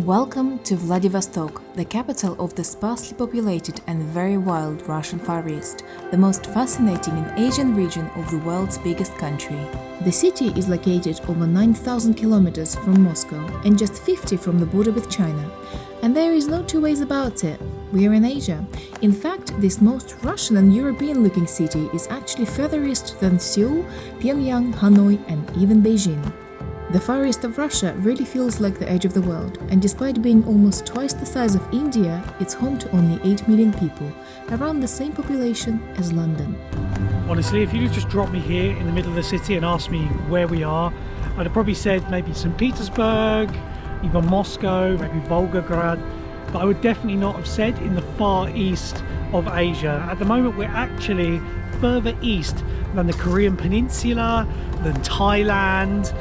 Welcome to Vladivostok, the capital of the sparsely populated and very wild Russian Far East, the most fascinating and Asian region of the world's biggest country. The city is located over 9,000 kilometers from Moscow and just 50 from the border with China. And there is no two ways about it. We are in Asia. In fact, this most Russian and European-looking city is actually further east than Seoul, Pyongyang, Hanoi, and even Beijing. The Far East of Russia really feels like the edge of the world, and despite being almost twice the size of India, it's home to only 8 million people, around the same population as London. Honestly, if you just dropped me here in the middle of the city and asked me where we are, I'd have probably said maybe St. Petersburg, even Moscow, maybe Volgograd, but I would definitely not have said in the far east of Asia. At the moment, we're actually further east than the Korean Peninsula, than Thailand,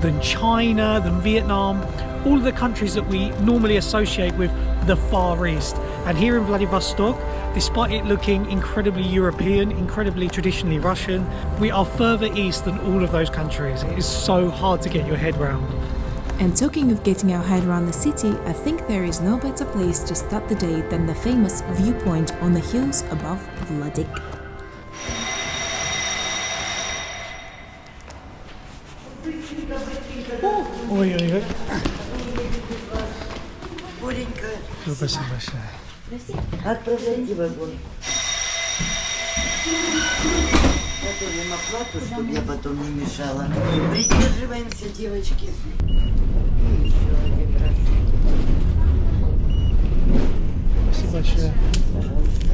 than China, than Vietnam, all of the countries that we normally associate with the Far East. And here in Vladivostok, despite it looking incredibly European, incredibly traditionally Russian, we are further east than all of those countries. It is so hard to get your head round. And talking of getting our head around the city, I think there is no better place to start the day than the famous viewpoint on the hills above Vladik. Ой-ой-ой. Боренька, Спасибо большое. отправляйте вагон. Готовим оплату, чтобы я потом не мешала. Придерживаемся, девочки. И еще один раз. Спасибо большое. Пожалуйста.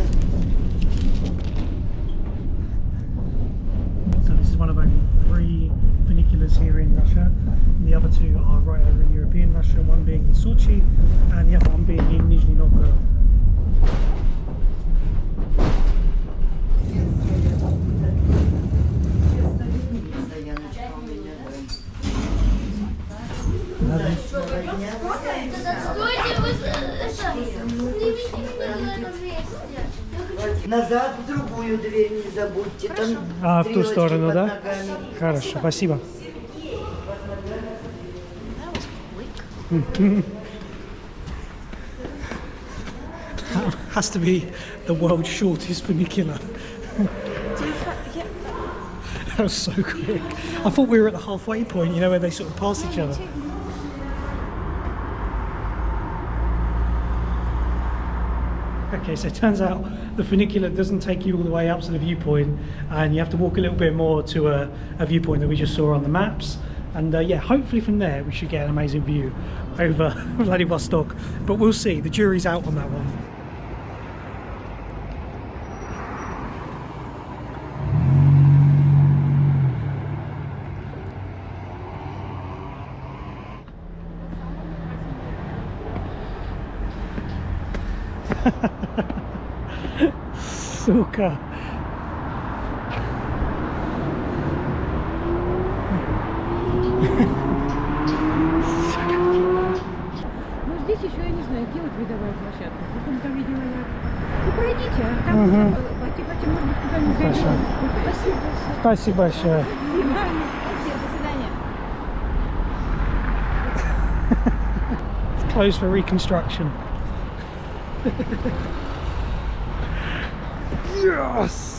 So this is one of only 3 funiculars here in Russia. And the other 2 are right over in European Russia, one being in Sochi and the other one being in Nizhny Novgorod. Назад в другую дверь не забудьте. Там А, в ту сторону, под да? ногами. Хорошо, спасибо. Has to be the world's shortest funicular. That was so quick. I thought we were at the halfway point, you know, where they sort of pass each other. Okay, so it turns out the funicular doesn't take you all the way up to the viewpoint, and you have to walk a little bit more to a viewpoint that we just saw on the maps. And yeah, hopefully from there we should get an amazing view over Vladivostok, but we'll see. The jury's out on that one. Сука. Ну здесь еще, я не знаю, делать видовая площадка. Потом там, видимо, я... Ну пройдите, а там типа, может быть, куда-нибудь зайдем. Спасибо. Спасибо большое. До свидания. It's closed for reconstruction. Yes!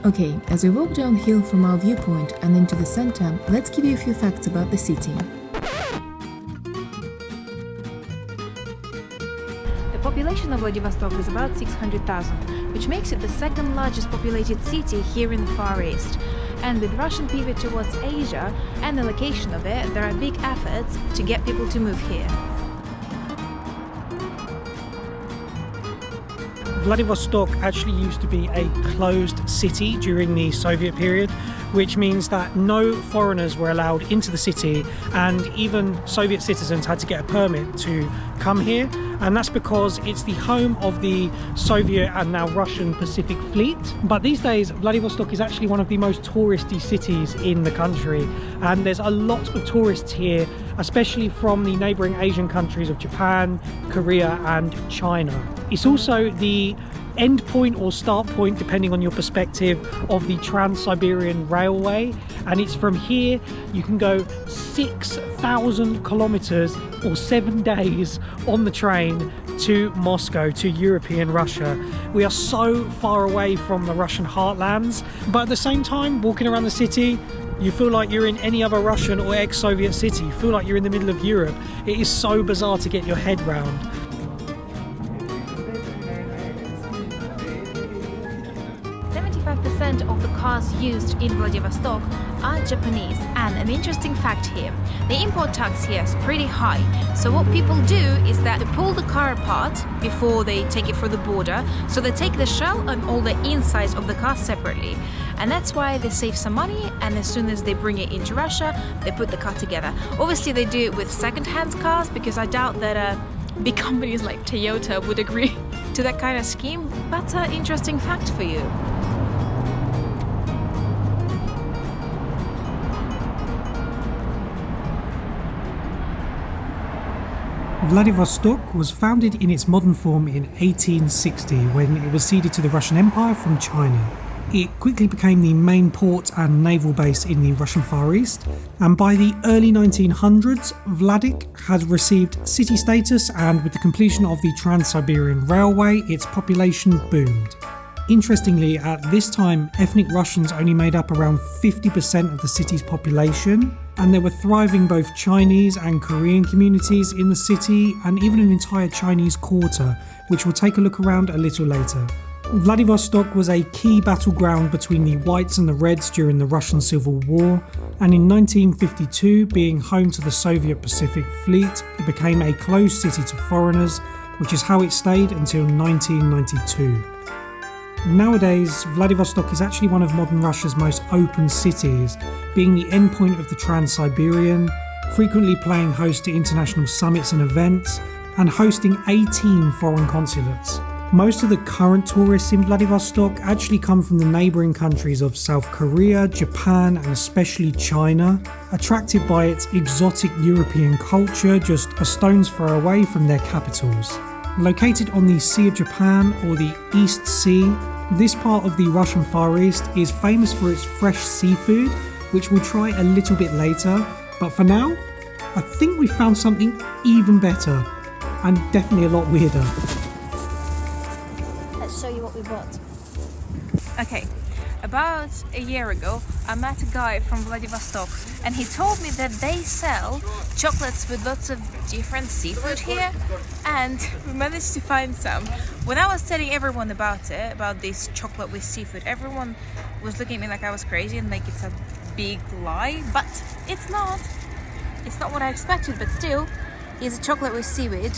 Okay, as we walk downhill from our viewpoint and into the center, let's give you a few facts about the city. The population of Vladivostok is about 600,000, which makes it the second largest populated city here in the Far East. And with Russian pivot towards Asia and the location of it, there are big efforts to get people to move here. Vladivostok actually used to be a closed city during the Soviet period, which means that no foreigners were allowed into the city, and even Soviet citizens had to get a permit to come here. And that's because it's the home of the Soviet and now Russian Pacific Fleet. But these days, Vladivostok is actually one of the most touristy cities in the country, and there's a lot of tourists here, especially from the neighbouring Asian countries of Japan, Korea and China. It's also the end point or start point, depending on your perspective, of the Trans-Siberian Railway, and it's from here you can go 6,000 kilometers or 7 days on the train to Moscow, to European Russia. We are so far away from the Russian heartlands, but at the same time, walking around the city, you feel like you're in any other Russian or ex-Soviet city. You feel like you're in the middle of Europe. It is so bizarre to get your head round. 75% of the cars used in Vladivostok are Japanese, and an interesting fact here, the import tax here is pretty high. So what people do is that they pull the car apart before they take it for the border, so they take the shell and all the insides of the car separately, and that's why they save some money, and as soon as they bring it into Russia they put the car together. Obviously they do it with second-hand cars, because I doubt that big companies like Toyota would agree to that kind of scheme, but interesting fact for you. Vladivostok was founded in its modern form in 1860 when it was ceded to the Russian Empire from China. It quickly became the main port and naval base in the Russian Far East, and by the early 1900s, Vladik had received city status, and with the completion of the Trans-Siberian Railway, its population boomed. Interestingly, at this time, ethnic Russians only made up around 50% of the city's population, and there were thriving both Chinese and Korean communities in the city, and even an entire Chinese quarter, which we'll take a look around a little later. Vladivostok was a key battleground between the Whites and the Reds during the Russian Civil War, and in 1952, being home to the Soviet Pacific Fleet, it became a closed city to foreigners, which is how it stayed until 1992. Nowadays, Vladivostok is actually one of modern Russia's most open cities, being the endpoint of the Trans-Siberian, frequently playing host to international summits and events, and hosting 18 foreign consulates. Most of the current tourists in Vladivostok actually come from the neighbouring countries of South Korea, Japan and especially China, attracted by its exotic European culture just a stone's throw away from their capitals. Located on the Sea of Japan or the East Sea, this part of the Russian Far East is famous for its fresh seafood, which we'll try a little bit later, but for now, I think we found something even better, and definitely a lot weirder. Let's show you what we bought. Okay, about a year ago I met a guy from Vladivostok, and he told me that they sell chocolates with lots of different seafood here, and we managed to find some. When I was telling everyone about this chocolate with seafood, everyone was looking at me like I was crazy and like it's a big lie, but it's not. It's not what I expected, but still, it's a chocolate with seaweed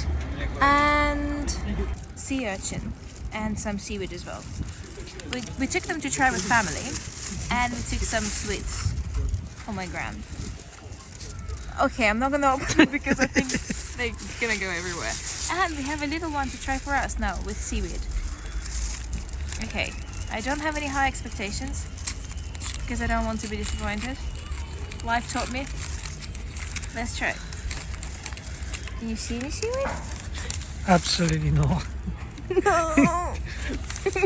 and sea urchin and some seaweed as well. We took them to try with family, and we took some sweets for my grand. Okay, I'm not gonna open it because I think they're gonna go everywhere. And we have a little one to try for us now with seaweed. Okay, I don't have any high expectations because I don't want to be disappointed. Life taught me. Let's try. Can you see any seaweed? Absolutely not. No.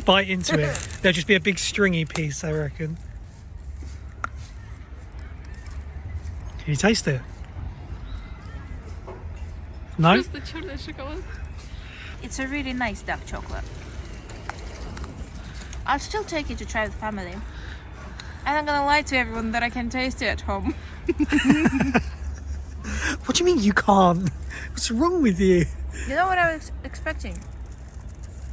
Bite into it. There'll just be a big stringy piece, I reckon. Can you taste it? No? It's a really nice dark chocolate. I'll still take it to try with family. And I'm gonna lie to everyone that I can taste it at home. What do you mean you can't? What's wrong with you? You know what I was expecting?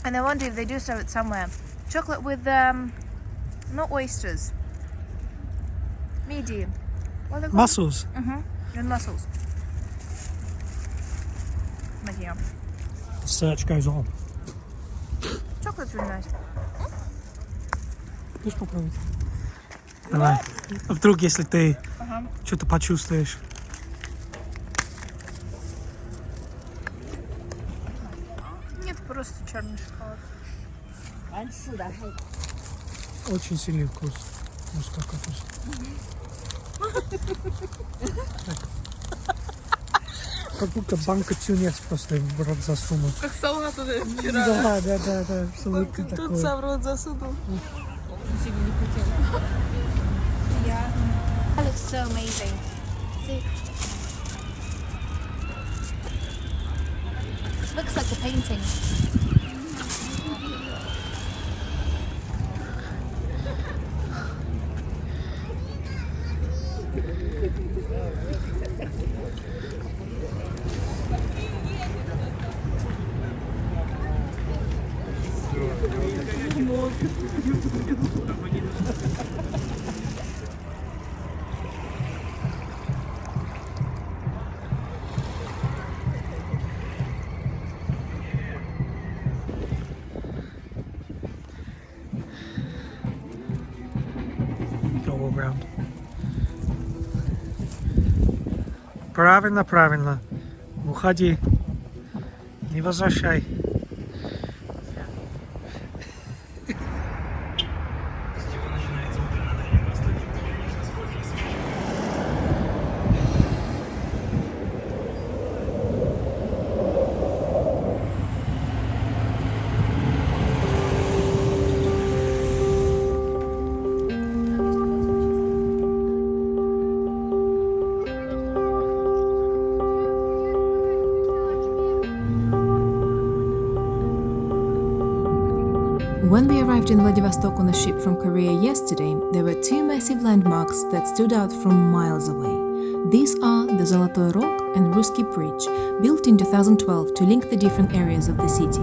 And I wonder if they do sell it somewhere. Chocolate with, not oysters. Medium. What are they called? Mussels. And mussels. Making up. The search goes on. Chocolate's really nice. Just pop over. Давай. А вдруг, если ты что-то почувствуешь? Нет, просто черный шоколад. Очень сильный вкус. Мужской вкус. Как будто банка тюнец просто в рот засунул. Как салат уже вчера. Да. Абсолютно Тут такое. сам в рот засунул. Yeah. That looks so amazing. See? Looks like a painting. Go all round. Правильно. Уходи. Не возвращай. When we arrived in Vladivostok on a ship from Korea yesterday, there were two massive landmarks that stood out from miles away. These are the Zolotoy Rog and Russkiy Bridge, built in 2012 to link the different areas of the city.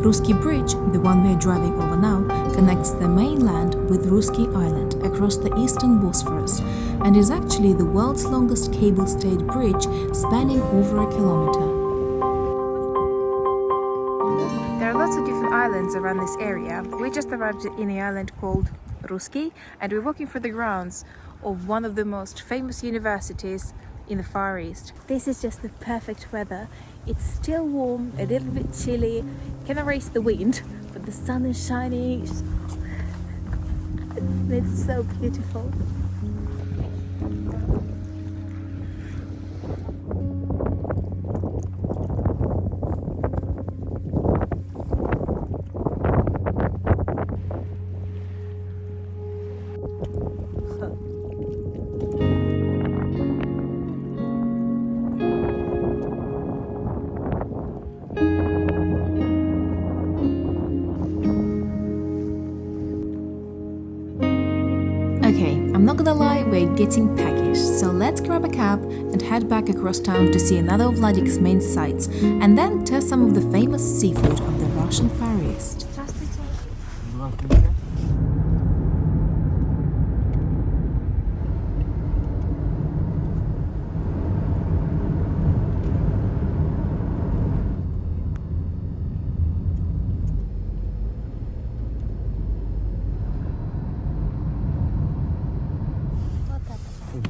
Russkiy Bridge, the one we are driving over now, connects the mainland with Russkiy Island across the eastern Bosphorus and is actually the world's longest cable-stayed bridge spanning over a kilometre. There are lots of different islands around this area. We just arrived in an island called Russkiy, and we're walking through the grounds of one of the most famous universities in the Far East. This is just the perfect weather. It's still warm, a little bit chilly, can erase the wind, but the sun is shining. It's so beautiful. Okay, I'm not gonna lie, we're getting peckish, so let's grab a cab and head back across town to see another of Vladik's main sites and then test some of the famous seafood of the Russian Far East.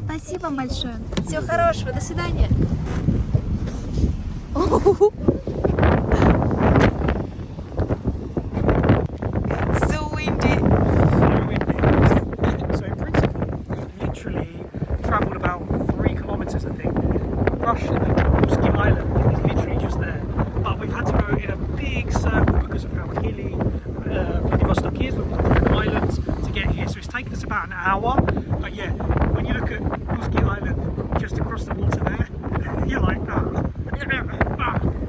Спасибо большое. Всего хорошего. До свидания. So windy. So in principle, we've literally travelled about 3 kilometres, I think. Russkiy Island is literally just there. But we've had to go in a big circle because of how hilly Vladivostok is, with different islands to get here. So it's taken us about an hour. But yeah, when you look at Russkiy Island just across the water there, you're like,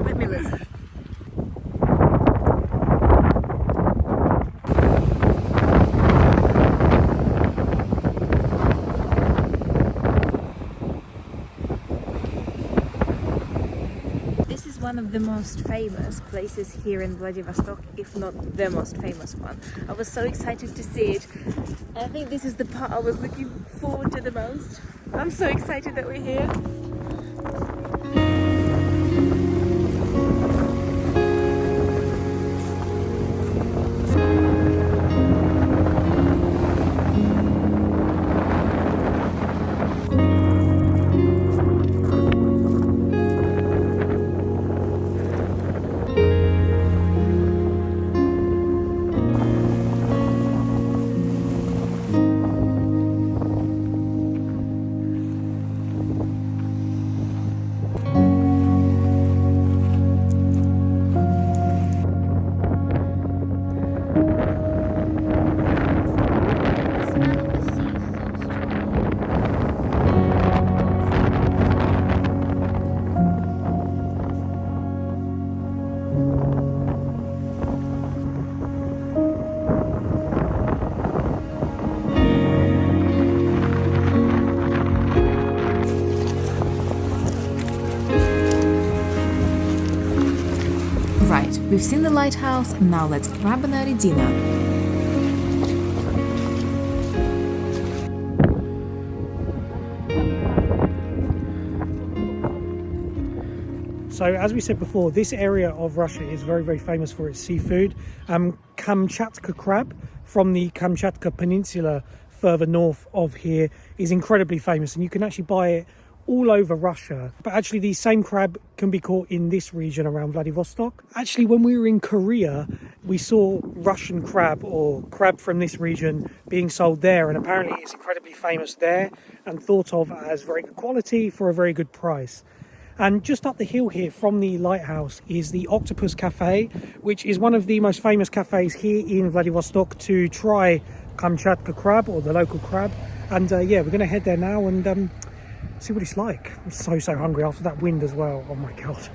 Let me look. This is one of the most famous places here in Vladivostok, if not the most famous one. I was so excited to see it. I think this is the part I was looking forward to the most. I'm so excited that we're here. Right, we've seen the lighthouse, now let's grab an early dinner. So as we said before, this area of Russia is very, very famous for its seafood. Kamchatka crab from the Kamchatka Peninsula further north of here is incredibly famous, and you can actually buy it all over Russia. But actually the same crab can be caught in this region around Vladivostok. Actually, when we were in Korea, we saw Russian crab or crab from this region being sold there, and apparently it's incredibly famous there and thought of as very good quality for a very good price. And just up the hill here from the lighthouse is the Octopus Cafe, which is one of the most famous cafes here in Vladivostok to try Kamchatka crab, or the local crab. And yeah, we're going to head there now and see what it's like. I'm so hungry after that wind as well. Oh my god.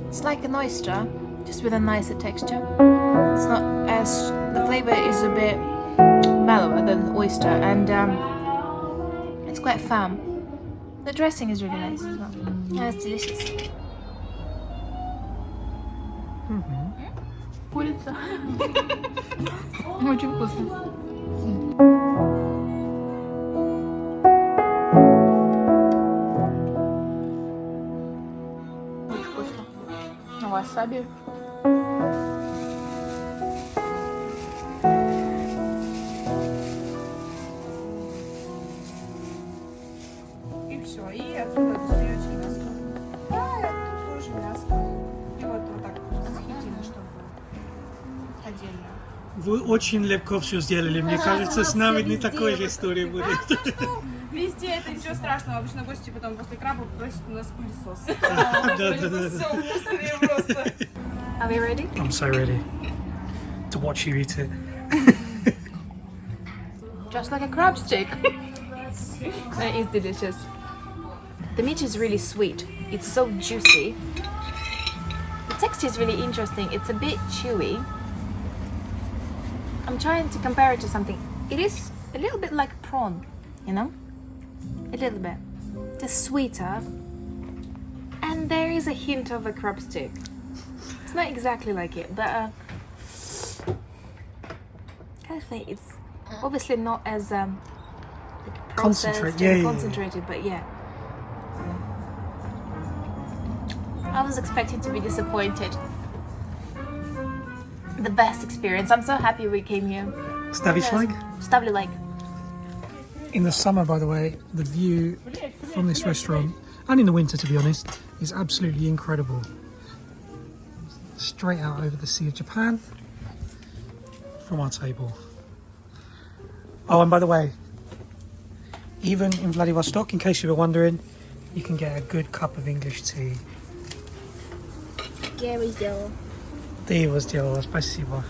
It's like an oyster, just with a nicer texture. It's not as... the flavour is a bit mellower than the oyster, and it's quite firm. The dressing is really nice as well. Yeah, it's delicious. Курица. Очень вкусно. Васаби. И все, и отсюда достаешь мяско. Да, это тоже мяско. И вот так схитина, чтобы отдельно. Вы очень легко все сделали. Мне кажется, с нами не такой же история будет. Везде это ничего страшного. Обычно гости потом после краба просят у нас пылесос. Все в мусоре просто. Are we ready? I'm so ready to watch you eat it. Just like a crab stick. That is delicious. The meat is really sweet. It's so juicy. The texture is really interesting. It's a bit chewy. I'm trying to compare it to something. It is a little bit like prawn, you know? A little bit. Just sweeter. And there is a hint of a crab stick. It's not exactly like it, but kind of think it's obviously not as like processed and concentrated, but yeah. I was expecting to be disappointed. The best experience. I'm so happy we came here. Stavish like? Stavli like. In the summer, by the way, the view from this restaurant, and in the winter to be honest, is absolutely incredible. Straight out over the Sea of Japan from our table. Oh, and by the way, even in Vladivostok, in case you were wondering, you can get a good cup of English tea. Gary's deal. Дивос делала, спасибо.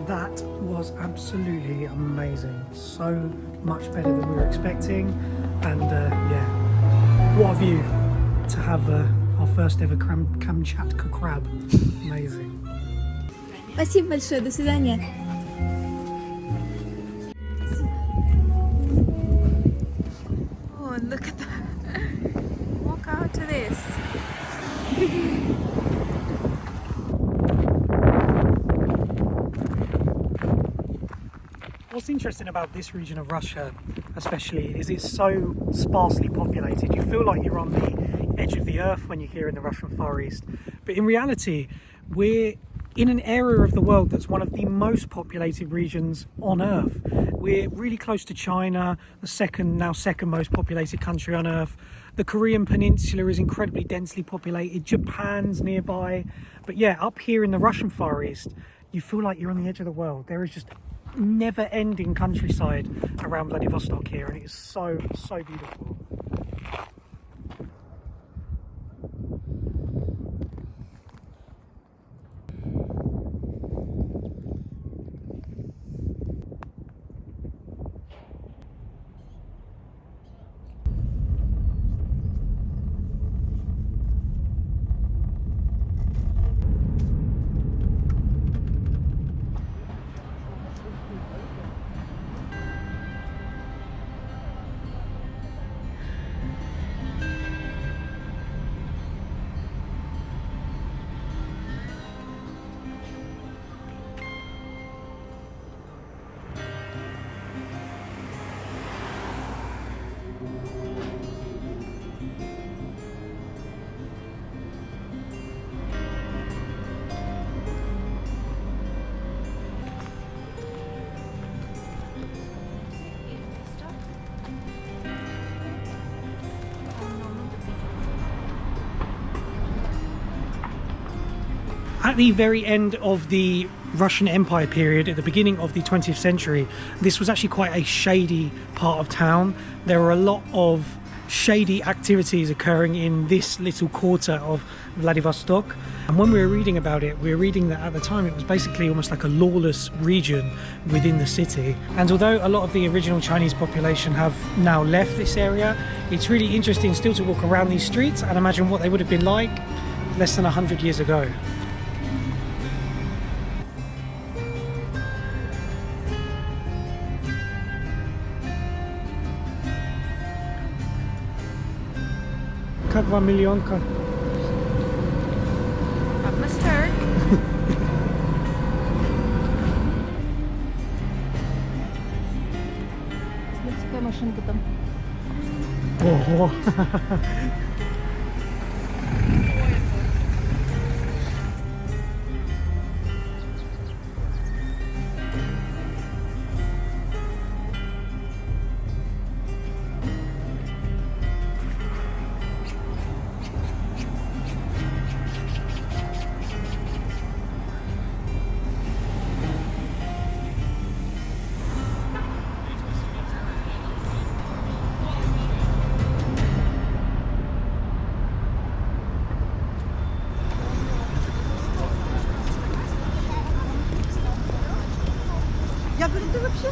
That was absolutely amazing. So much better than we were expecting, and yeah, what a view to have our first ever Kamchatka crab. Amazing. Спасибо большое, до свидания. Oh, look at that. Walk out to this. What's interesting about this region of Russia especially is it's so sparsely populated. You feel like you're on the edge of the earth when you're here in the Russian Far East, but in reality we're in an area of the world that's one of the most populated regions on Earth. We're really close to China, the now second most populated country on Earth. The Korean Peninsula is incredibly densely populated. Japan's nearby. But yeah, up here in the Russian Far East, you feel like you're on the edge of the world. There is just never-ending countryside around Vladivostok here, and it is so beautiful. At the very end of the Russian Empire period, at the beginning of the 20th century, this was actually quite a shady part of town. There were a lot of shady activities occurring in this little quarter of Vladivostok. And when we were reading about it, we were reading that at the time it was basically almost like a lawless region within the city. And although a lot of the original Chinese population have now left this area, it's really interesting still to walk around these streets and imagine what they would have been like less than 100 years ago. Как вам миллионка? Atmosphere. Смотрите, какая машинка там. Ого! Я говорю, ты вообще...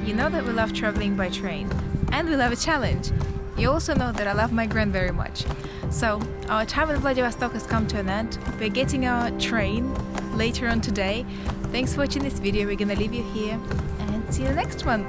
You know that we love traveling by train, and we love a challenge. You also know that I love my grand very much. So our time in Vladivostok has come to an end. We're getting our train later on today. Thanks for watching this video. We're gonna leave you here and see you in the next one.